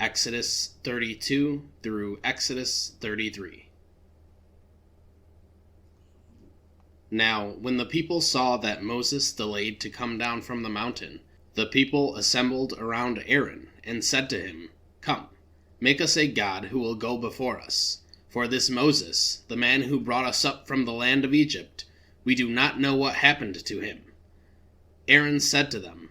Exodus 32 through Exodus 33. Now, when the people saw that Moses delayed to come down from the mountain, the people assembled around Aaron and said to him, "Come, make us a god who will go before us. For this Moses, the man who brought us up from the land of Egypt, we do not know what happened to him." Aaron said to them,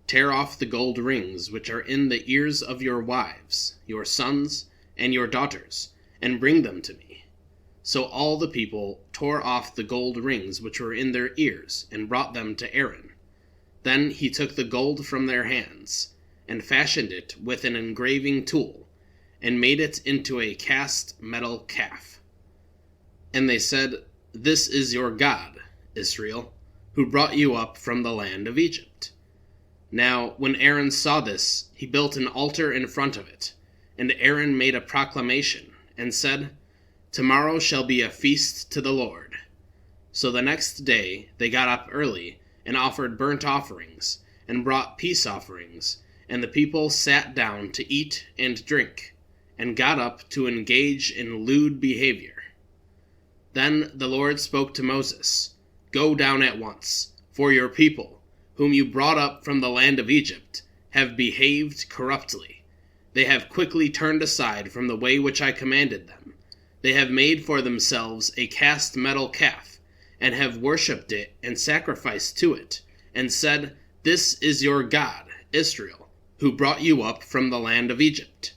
"Tear off the gold rings which are in the ears of your wives, your sons, and your daughters, and bring them to me." So all the people tore off the gold rings which were in their ears, and brought them to Aaron. Then he took the gold from their hands, and fashioned it with an engraving tool, and made it into a cast metal calf. And they said, "This is your God, Israel, who brought you up from the land of Egypt." Now, when Aaron saw this, he built an altar in front of it, and Aaron made a proclamation, and said, "Tomorrow shall be a feast to the Lord." So the next day they got up early, and offered burnt offerings, and brought peace offerings, and the people sat down to eat and drink, and got up to engage in lewd behavior. Then the Lord spoke to Moses, "Go down at once, for your people, whom you brought up from the land of Egypt, have behaved corruptly. They have quickly turned aside from the way which I commanded them. They have made for themselves a cast metal calf, and have worshipped it and sacrificed to it, and said, 'This is your God, Israel, who brought you up from the land of Egypt.'"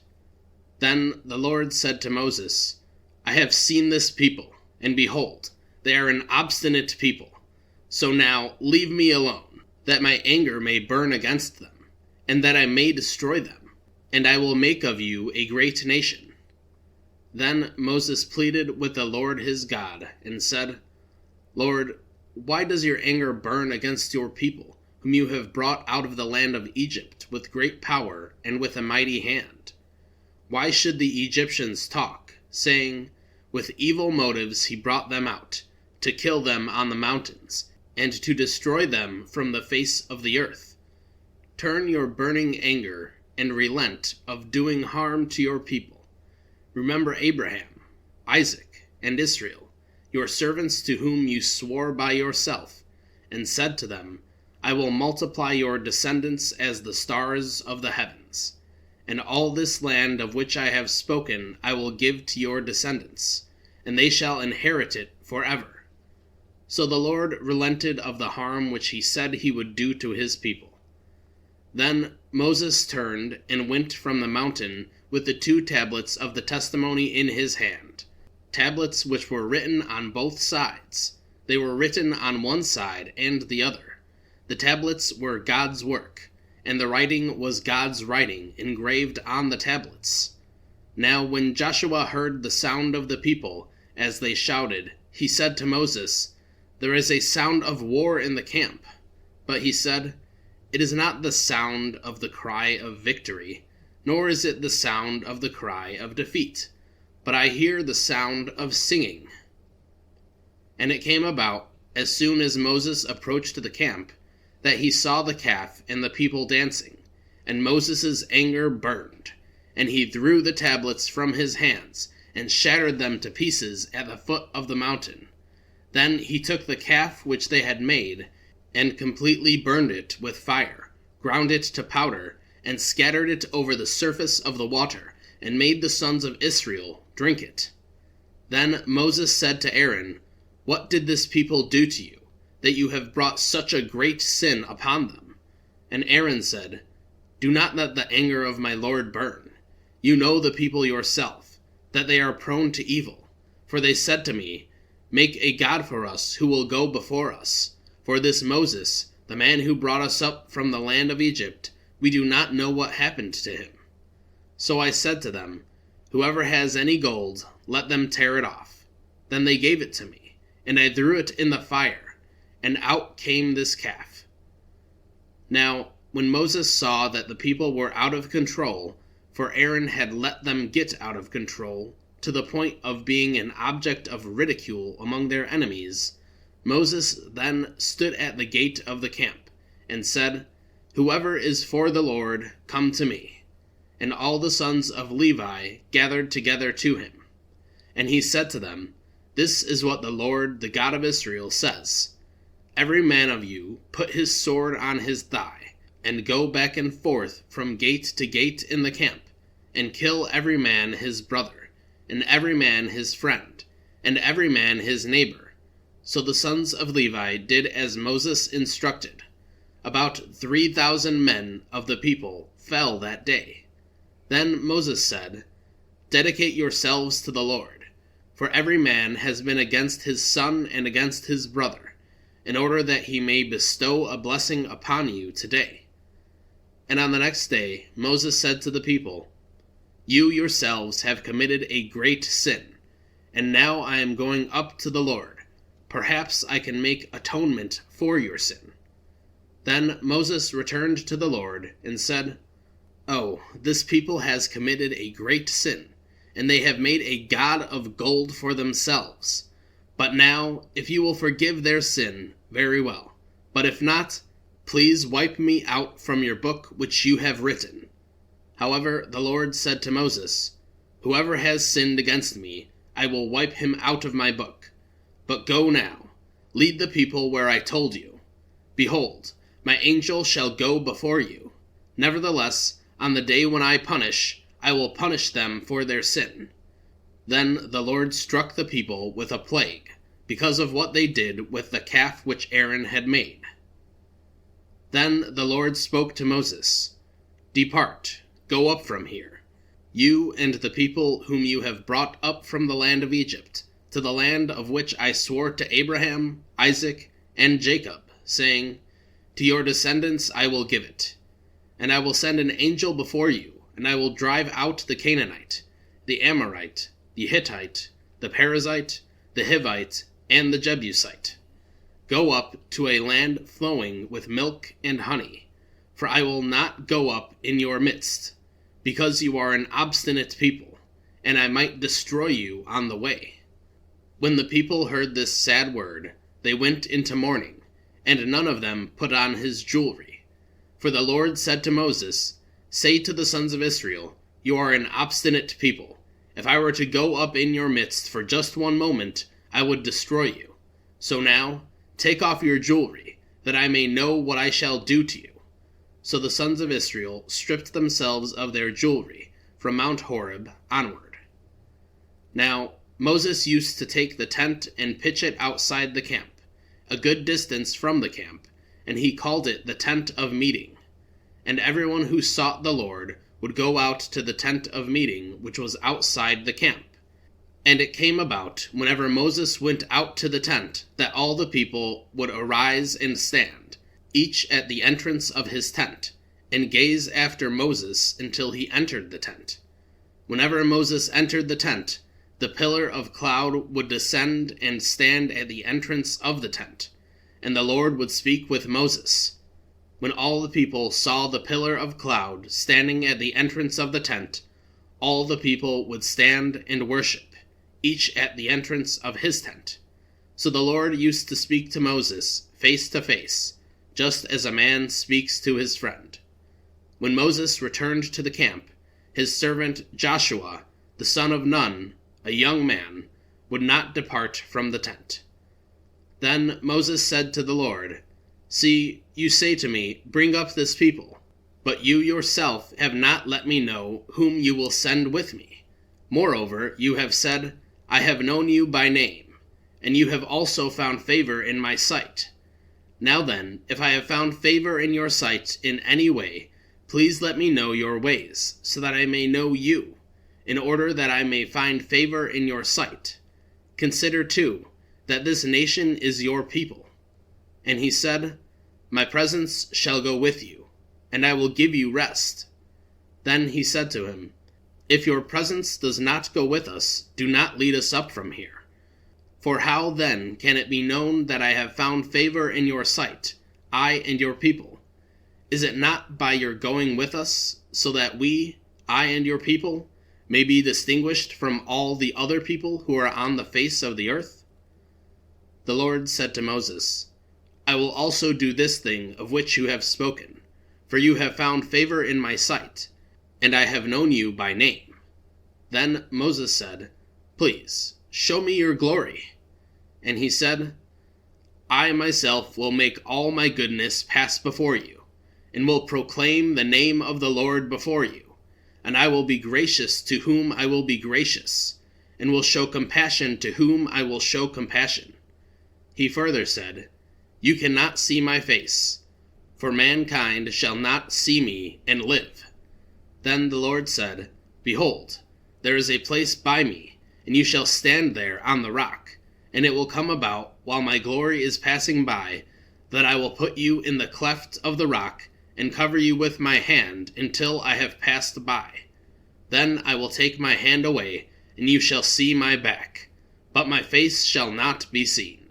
Then the Lord said to Moses, "I have seen this people, and behold, they are an obstinate people. So now leave me alone, that my anger may burn against them, and that I may destroy them, and I will make of you a great nation." Then Moses pleaded with the Lord his God, and said, "Lord, why does your anger burn against your people, whom you have brought out of the land of Egypt with great power and with a mighty hand? Why should the Egyptians talk, saying, 'With evil motives he brought them out, to kill them on the mountains, and to destroy them from the face of the earth'? Turn your burning anger, and relent of doing harm to your people. Remember Abraham, Isaac, and Israel, your servants to whom you swore by yourself, and said to them, 'I will multiply your descendants as the stars of the heavens. And all this land of which I have spoken I will give to your descendants, and they shall inherit it forever.' So the Lord relented of the harm which he said he would do to his people. Then Moses turned and went from the mountain with the 2 tablets of the testimony in his hand, tablets which were written on both sides. They were written on one side and the other. The tablets were God's work, and the writing was God's writing engraved on the tablets. Now when Joshua heard the sound of the people as they shouted, he said to Moses, "There is a sound of war in the camp." But he said, "It is not the sound of the cry of victory, nor is it the sound of the cry of defeat, but I hear the sound of singing." And it came about, as soon as Moses approached the camp, that he saw the calf and the people dancing, and Moses' anger burned, and he threw the tablets from his hands, and shattered them to pieces at the foot of the mountain. Then he took the calf which they had made, and completely burned it with fire, ground it to powder, and scattered it over the surface of the water, and made the sons of Israel drink it. Then Moses said to Aaron, "What did this people do to you, that you have brought such a great sin upon them?" And Aaron said, "Do not let the anger of my Lord burn. You know the people yourself, that they are prone to evil. For they said to me, 'Make a god for us who will go before us. For this Moses, the man who brought us up from the land of Egypt, we do not know what happened to him.' So I said to them, 'Whoever has any gold, let them tear it off.' Then they gave it to me, and I threw it in the fire, and out came this calf." Now, when Moses saw that the people were out of control, for Aaron had let them get out of control, to the point of being an object of ridicule among their enemies, Moses then stood at the gate of the camp, and said, "Whoever is for the Lord, come to me." and all the sons of Levi gathered together to him. And he said to them, This is what the Lord, the God of Israel, says. Every man of you put his sword on his thigh, and go back and forth from gate to gate in the camp, and kill every man his brother, and every man his friend, and every man his neighbor. So the sons of Levi did as Moses instructed. About 3,000 men of the people fell that day. Then Moses said, Dedicate yourselves to the Lord, for every man has been against his son and against his brother, in order that he may bestow a blessing upon you today. And on the next day Moses said to the people, You yourselves have committed a great sin, and now I am going up to the Lord. Perhaps I can make atonement for your sin. Then Moses returned to the Lord and said, Oh, this people has committed a great sin, and they have made a god of gold for themselves. But now, if you will forgive their sin, very well. But if not, please wipe me out from your book which you have written. However, the Lord said to Moses, Whoever has sinned against me, I will wipe him out of my book. But go now, lead the people where I told you. Behold, my angel shall go before you. Nevertheless, on the day when I will punish them for their sin. Then the Lord struck the people with a plague, because of what they did with the calf which Aaron had made. Then the Lord spoke to Moses, Depart, go up from here, you and the people whom you have brought up from the land of Egypt, to the land of which I swore to Abraham, Isaac, and Jacob, saying, To your descendants I will give it. And I will send an angel before you, and I will drive out the Canaanite, the Amorite, the Hittite, the Perizzite, the Hivite, and the Jebusite. Go up to a land flowing with milk and honey, for I will not go up in your midst, because you are an obstinate people, and I might destroy you on the way. When the people heard this sad word, they went into mourning, and none of them put on his jewelry. For the Lord said to Moses, Say to the sons of Israel, You are an obstinate people. If I were to go up in your midst for just one moment, I would destroy you. So now, take off your jewelry, that I may know what I shall do to you. So the sons of Israel stripped themselves of their jewelry from Mount Horeb onward. Now Moses used to take the tent and pitch it outside the camp, a good distance from the camp, and he called it the tent of meeting. And everyone who sought the Lord would go out to the tent of meeting which was outside the camp. And it came about, whenever Moses went out to the tent, that all the people would arise and stand, each at the entrance of his tent, and gaze after Moses until he entered the tent. Whenever Moses entered the tent, the pillar of cloud would descend and stand at the entrance of the tent, and the Lord would speak with Moses. When all the people saw the pillar of cloud standing at the entrance of the tent, all the people would stand and worship, each at the entrance of his tent. So the Lord used to speak to Moses face to face, just as a man speaks to his friend. When Moses returned to the camp, his servant Joshua, the son of Nun, a young man, would not depart from the tent. Then Moses said to the Lord, See, you say to me, Bring up this people, but you yourself have not let me know whom you will send with me. Moreover, you have said, I have known you by name, and you have also found favor in my sight. Now then, if I have found favor in your sight in any way, please let me know your ways, so that I may know you, in order that I may find favor in your sight. Consider, too, that this nation is your people. And he said, My presence shall go with you, and I will give you rest. Then he said to him, If your presence does not go with us, do not lead us up from here. For how then can it be known that I have found favor in your sight, I and your people? Is it not by your going with us, so that we, I and your people, may be distinguished from all the other people who are on the face of the earth? The Lord said to Moses, I will also do this thing of which you have spoken, for you have found favor in my sight, and I have known you by name." Then Moses said, "Please, show me your glory." And he said, "I myself will make all my goodness pass before you, and will proclaim the name of the Lord before you. And I will be gracious to whom I will be gracious, and will show compassion to whom I will show compassion." He further said, "You cannot see my face, for mankind shall not see me and live." Then the Lord said, "Behold, there is a place by me, and you shall stand there on the rock. And it will come about, while my glory is passing by, that I will put you in the cleft of the rock, and cover you with my hand until I have passed by. Then I will take my hand away, and you shall see my back, but my face shall not be seen."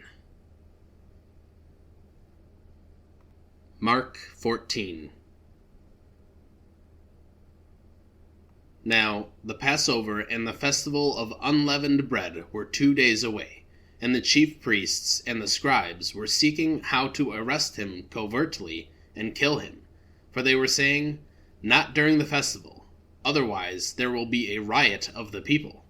Mark 14. Now the Passover and the festival of unleavened bread were 2 days away, and the chief priests and the scribes were seeking how to arrest him covertly and kill him, for they were saying, "Not during the festival, otherwise there will be a riot of the people."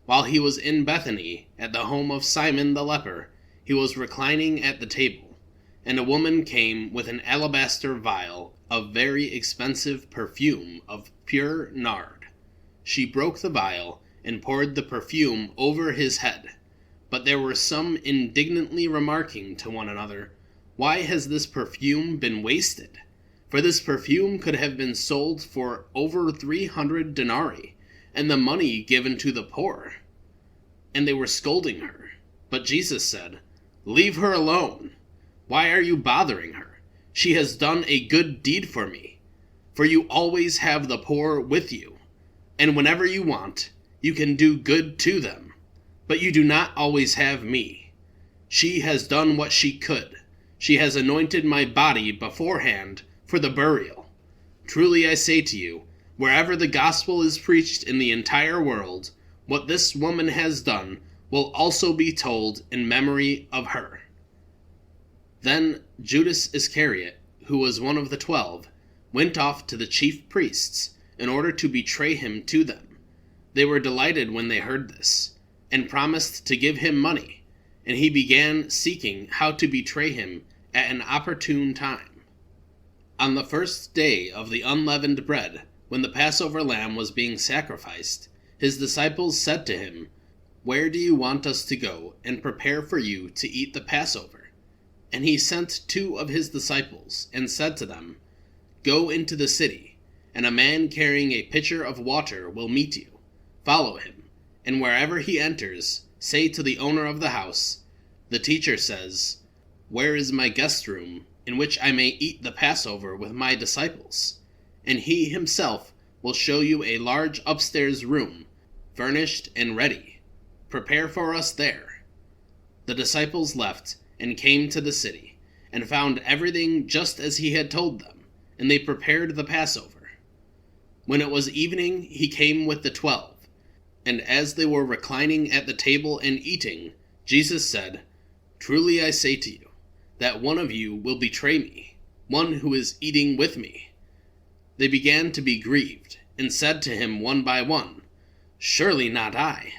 While he was in Bethany, at the home of Simon the leper, he was reclining at the table, and a woman came with an alabaster vial of very expensive perfume of pure nard. She broke the vial and poured the perfume over his head. But there were some indignantly remarking to one another, "Why has this perfume been wasted? For this perfume could have been sold for over 300 denarii, and the money given to the poor." And they were scolding her. But Jesus said, "Leave her alone. Why are you bothering her? She has done a good deed for me. For you always have the poor with you, and whenever you want, you can do good to them. But you do not always have me. She has done what she could. She has anointed my body beforehand for the burial. Truly I say to you, wherever the gospel is preached in the entire world, what this woman has done will also be told in memory of her." Then Judas Iscariot, who was one of the 12, went off to the chief priests in order to betray him to them. They were delighted when they heard this, and promised to give him money, and he began seeking how to betray him at an opportune time. On the first day of the unleavened bread, when the Passover lamb was being sacrificed, his disciples said to him, "Where do you want us to go and prepare for you to eat the Passover?" And he sent 2 of his disciples, and said to them, "Go into the city, and a man carrying a pitcher of water will meet you. Follow him, and wherever he enters, say to the owner of the house, 'The teacher says, where is my guest room, in which I may eat the Passover with my disciples?' And he himself will show you a large upstairs room, furnished and ready. Prepare for us there." The disciples left and came to the city, and found everything just as he had told them, and they prepared the Passover. When it was evening, he came with the 12, and as they were reclining at the table and eating, Jesus said, "Truly I say to you, that one of you will betray me, one who is eating with me." They began to be grieved, and said to him one by one, "Surely not I."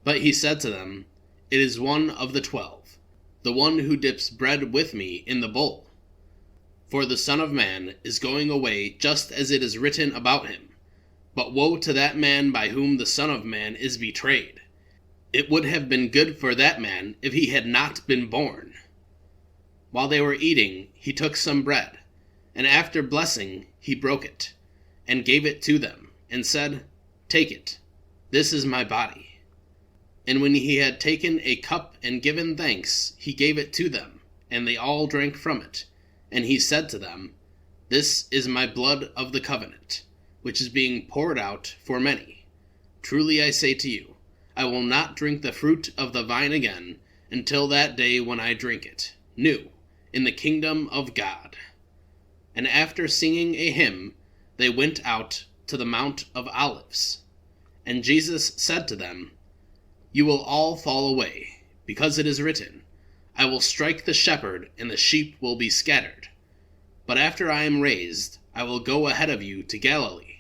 But he said to them, "It is one of the 12, the one who dips bread with me in the bowl. For the Son of Man is going away just as it is written about him. But woe to that man by whom the Son of Man is betrayed. It would have been good for that man if he had not been born." While they were eating, he took some bread, and after blessing, he broke it, and gave it to them, and said, "Take it, this is my body." And when he had taken a cup and given thanks, he gave it to them, and they all drank from it. And he said to them, "This is my blood of the covenant, which is being poured out for many. Truly I say to you, I will not drink the fruit of the vine again until that day when I drink it, new, in the kingdom of God." And after singing a hymn, they went out to the Mount of Olives. And Jesus said to them, "You will all fall away, because it is written, I will strike the shepherd, and the sheep will be scattered. But after I am raised, I will go ahead of you to Galilee."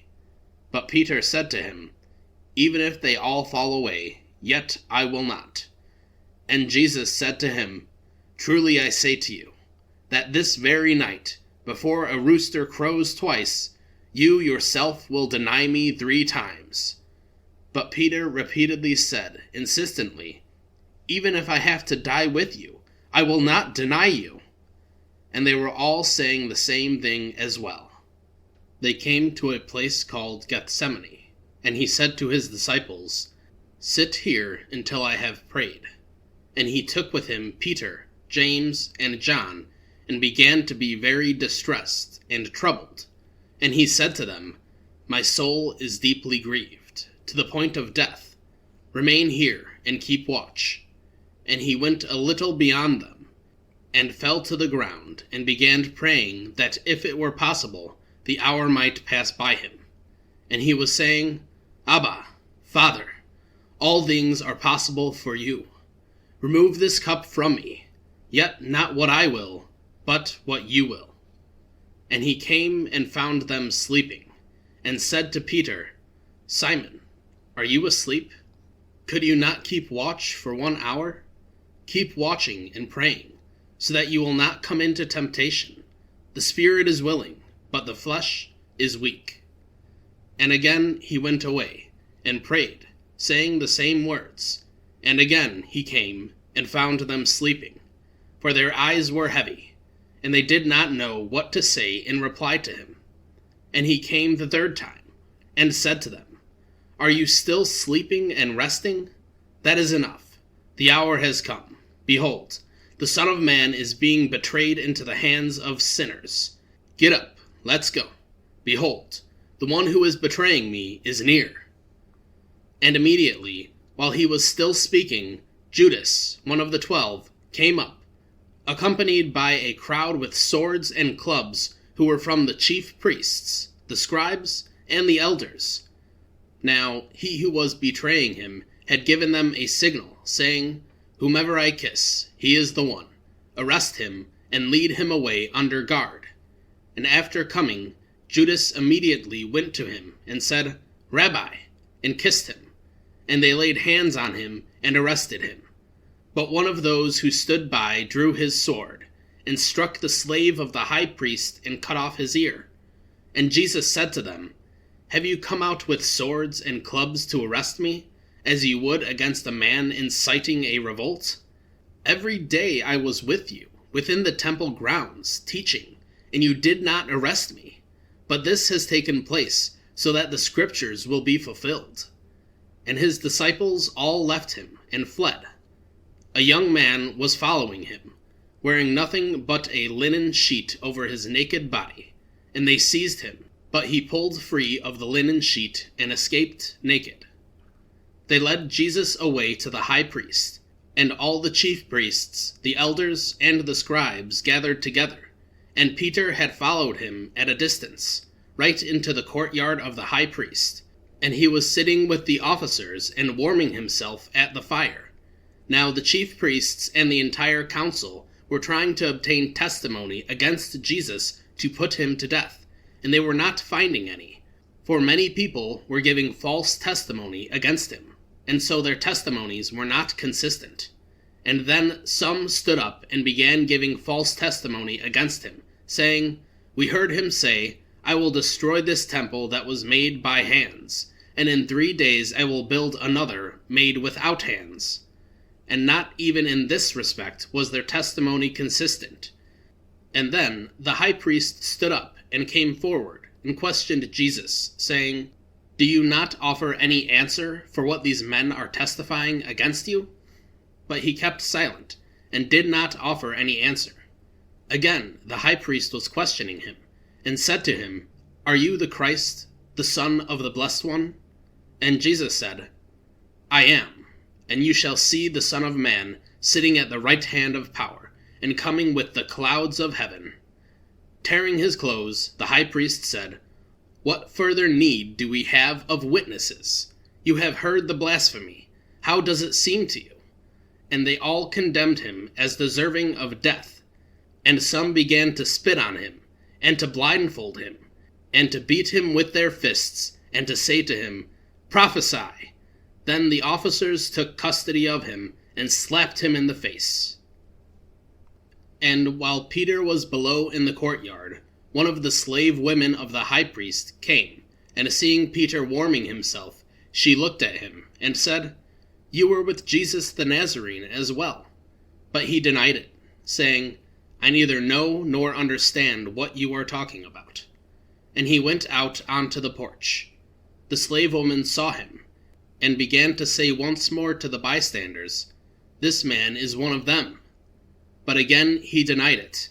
But Peter said to him, Even if they all fall away, yet I will not. And Jesus said to him, Truly I say to you, that this very night, before a rooster crows twice, you yourself will deny me 3 times. But Peter repeatedly said, insistently, Even if I have to die with you, I will not deny you. And they were all saying the same thing as well. They came to a place called Gethsemane, and he said to his disciples, Sit here until I have prayed. And he took with him Peter, James, and John, and began to be very distressed and troubled. And he said to them, My soul is deeply grieved, to the point of death. Remain here and keep watch. And he went a little beyond them, and fell to the ground, and began praying that if it were possible, the hour might pass by him. And he was saying, Abba, Father, all things are possible for you. Remove this cup from me, yet not what I will, but what you will. And he came and found them sleeping, and said to Peter, Simon, are you asleep? Could you not keep watch for 1 hour? Keep watching and praying, so that you will not come into temptation. The spirit is willing, but the flesh is weak. And again he went away, and prayed, saying the same words. And again he came, and found them sleeping, for their eyes were heavy, and they did not know what to say in reply to him. And he came the 3rd time, and said to them, Are you still sleeping and resting? That is enough. The hour has come. Behold, the Son of Man is being betrayed into the hands of sinners. Get up, let's go. Behold, the one who is betraying me is near. And immediately, while he was still speaking, Judas, one of the 12, came up, accompanied by a crowd with swords and clubs, who were from the chief priests, the scribes, and the elders. Now he who was betraying him had given them a signal, saying, Whomever I kiss, he is the one. Arrest him, and lead him away under guard. And after coming, Judas immediately went to him, and said, Rabbi, and kissed him. And they laid hands on him, and arrested him. But one of those who stood by drew his sword, and struck the slave of the high priest, and cut off his ear. And Jesus said to them, Have you come out with swords and clubs to arrest me, as you would against a man inciting a revolt? Every day I was with you, within the temple grounds, teaching, and you did not arrest me. But this has taken place, so that the scriptures will be fulfilled. And his disciples all left him, and fled. A young man was following him, wearing nothing but a linen sheet over his naked body, and they seized him, but he pulled free of the linen sheet and escaped naked. They led Jesus away to the high priest, and all the chief priests, the elders, and the scribes gathered together, and Peter had followed him at a distance, right into the courtyard of the high priest, and he was sitting with the officers and warming himself at the fire. Now the chief priests and the entire council were trying to obtain testimony against Jesus to put him to death, and they were not finding any, for many people were giving false testimony against him, and so their testimonies were not consistent. And then some stood up and began giving false testimony against him, saying, We heard him say, I will destroy this temple that was made by hands, and in 3 days I will build another made without hands. And not even in this respect was their testimony consistent. And then the high priest stood up and came forward and questioned Jesus, saying, Do you not offer any answer for what these men are testifying against you? But he kept silent, and did not offer any answer. Again the high priest was questioning him, and said to him, Are you the Christ, the Son of the Blessed One? And Jesus said, I am, and you shall see the Son of Man sitting at the right hand of power, and coming with the clouds of heaven. Tearing his clothes, the high priest said, What further need do we have of witnesses? You have heard the blasphemy. How does it seem to you? And they all condemned him as deserving of death. And some began to spit on him, and to blindfold him, and to beat him with their fists, and to say to him, "Prophesy." Then the officers took custody of him and slapped him in the face. And while Peter was below in the courtyard, one of the slave women of the high priest came, and seeing Peter warming himself, she looked at him and said, "You were with Jesus the Nazarene as well." But he denied it, saying, "I neither know nor understand what you are talking about." And he went out onto the porch. The slave woman saw him, and began to say once more to the bystanders, "This man is one of them." But again he denied it.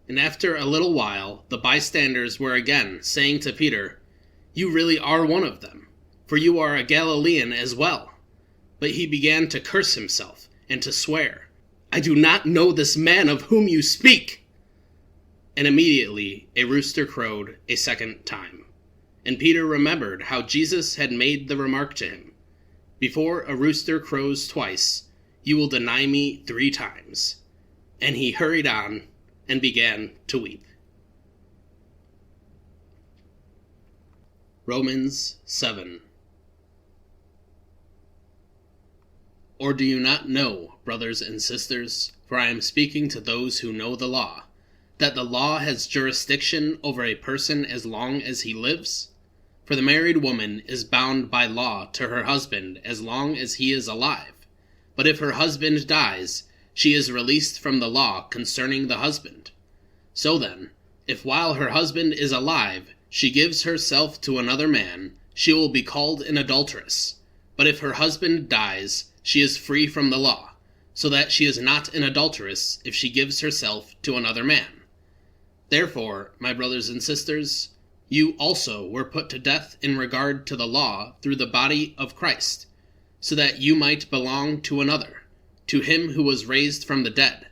And after a little while the bystanders were again saying to Peter, "You really are one of them, for you are a Galilean as well." But he began to curse himself and to swear, "I do not know this man of whom you speak." And immediately a rooster crowed a second time. And Peter remembered how Jesus had made the remark to him, "Before a rooster crows twice, you will deny me 3 times." And he hurried on and began to weep. Romans 7. Or do you not know, brothers and sisters, for I am speaking to those who know the law, that the law has jurisdiction over a person as long as he lives? For the married woman is bound by law to her husband as long as he is alive. But if her husband dies, she is released from the law concerning the husband. So then, if while her husband is alive she gives herself to another man, she will be called an adulteress. But if her husband dies, she is free from the law, so that she is not an adulteress if she gives herself to another man. Therefore, my brothers and sisters, you also were put to death in regard to the law through the body of Christ, so that you might belong to another, to him who was raised from the dead,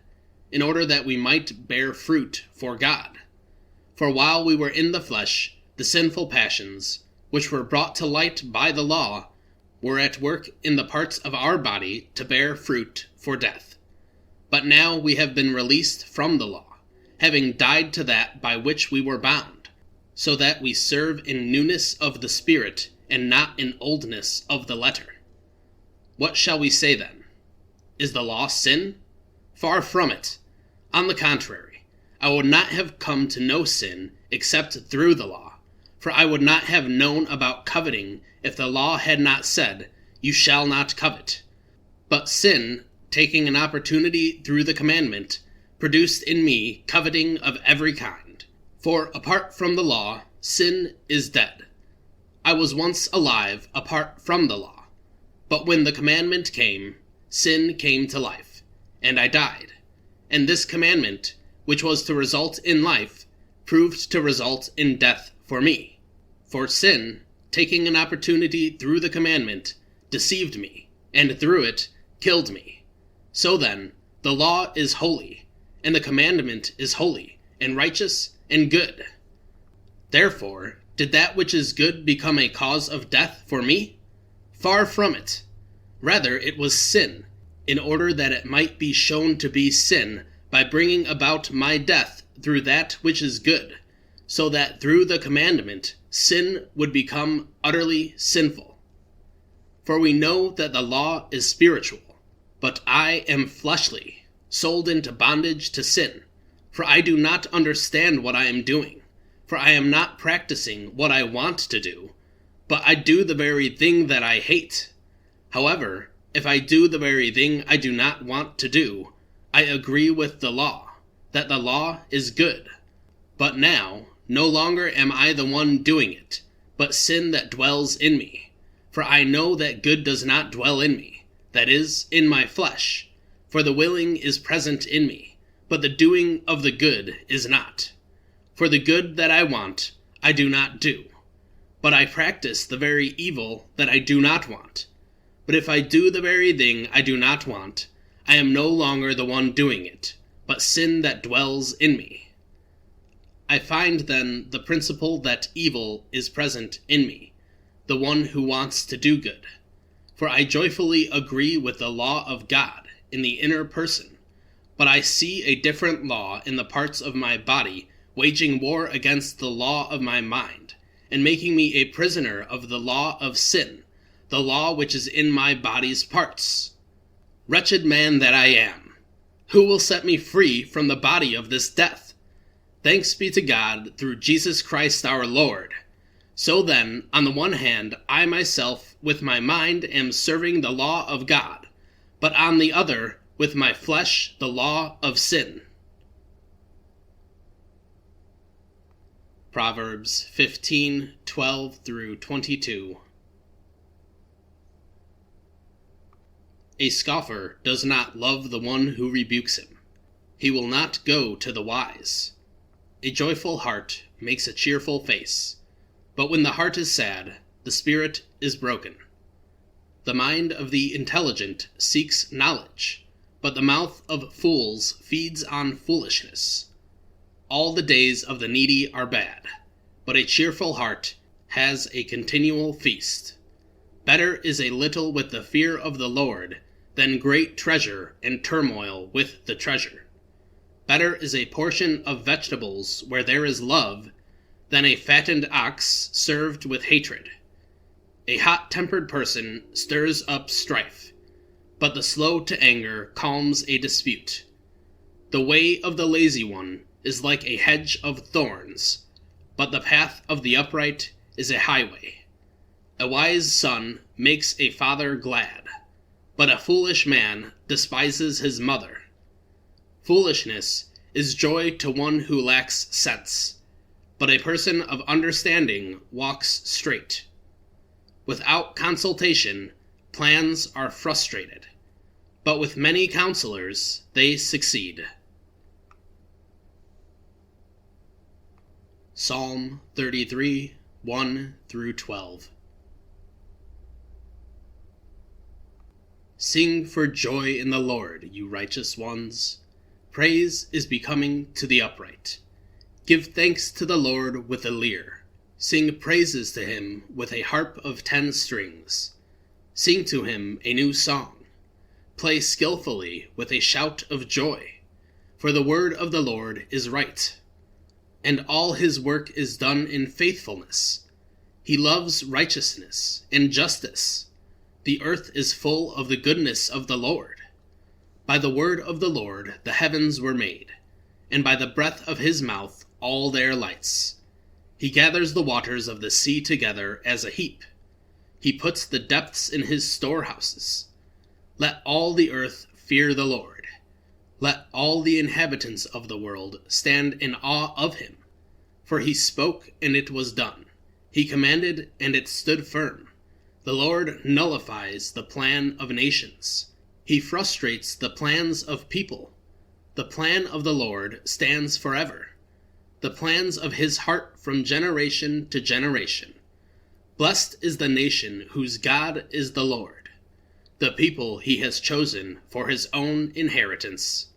in order that we might bear fruit for God. For while we were in the flesh, the sinful passions, which were brought to light by the law, were at work in the parts of our body to bear fruit for death. But now we have been released from the law, having died to that by which we were bound, so that we serve in newness of the Spirit, and not in oldness of the letter. What shall we say then? Is the law sin? Far from it. On the contrary, I would not have come to know sin except through the law, for I would not have known about coveting if the law had not said, "You shall not covet." But sin, taking an opportunity through the commandment, produced in me coveting of every kind. For apart from the law, sin is dead. I was once alive apart from the law. But when the commandment came, sin came to life, and I died. And this commandment, which was to result in life, proved to result in death for me. For sin, taking an opportunity through the commandment, deceived me, and through it killed me. So then, the law is holy, and the commandment is holy, and righteous, and good. Therefore, did that which is good become a cause of death for me? Far from it. Rather, it was sin, in order that it might be shown to be sin by bringing about my death through that which is good, so that through the commandment sin would become utterly sinful. For we know that the law is spiritual, but I am fleshly, sold into bondage to sin. For I do not understand what I am doing, for I am not practicing what I want to do, but I do the very thing that I hate. However, if I do the very thing I do not want to do, I agree with the law, that the law is good. But now, no longer am I the one doing it, but sin that dwells in me. For I know that good does not dwell in me, that is, in my flesh. For the willing is present in me, but the doing of the good is not. For the good that I want, I do not do, but I practice the very evil that I do not want. But if I do the very thing I do not want, I am no longer the one doing it, but sin that dwells in me. I find then the principle that evil is present in me, the one who wants to do good. For I joyfully agree with the law of God in the inner person, but I see a different law in the parts of my body, waging war against the law of my mind, and making me a prisoner of the law of sin, the law which is in my body's parts. Wretched man that I am! Who will set me free from the body of this death? Thanks be to God through Jesus Christ our Lord. So then, on the one hand, I myself with my mind am serving the law of God, but on the other, with my flesh, the law of sin. Proverbs 15:12 through 22. A scoffer does not love the one who rebukes him. He will not go to the wise. A joyful heart makes a cheerful face, but when the heart is sad, the spirit is broken. The mind of the intelligent seeks knowledge, but the mouth of fools feeds on foolishness. All the days of the needy are bad, but a cheerful heart has a continual feast. Better is a little with the fear of the Lord than great treasure and turmoil with the treasure. Better is a portion of vegetables where there is love than a fattened ox served with hatred. A hot-tempered person stirs up strife, but the slow to anger calms a dispute. The way of the lazy one is like a hedge of thorns, but the path of the upright is a highway. A wise son makes a father glad, but a foolish man despises his mother. Foolishness is joy to one who lacks sense, but a person of understanding walks straight. Without consultation, plans are frustrated, but with many counselors they succeed. Psalm 33, 1 through 12. Sing for joy in the Lord, you righteous ones. Praise is becoming to the upright. Give thanks to the Lord with a lyre. Sing praises to him with a harp of 10 strings. Sing to him a new song. Play skillfully with a shout of joy. For the word of the Lord is right, and all his work is done in faithfulness. He loves righteousness and justice. The earth is full of the goodness of the Lord. By the word of the Lord the heavens were made, and by the breath of his mouth all their lights. He gathers the waters of the sea together as a heap. He puts the depths in his storehouses. Let all the earth fear the Lord. Let all the inhabitants of the world stand in awe of him. For he spoke, and it was done. He commanded, and it stood firm. The Lord nullifies the plan of nations. He frustrates the plans of people. The plan of the Lord stands forever, the plans of his heart from generation to generation. Blessed is the nation whose God is the Lord, the people he has chosen for his own inheritance.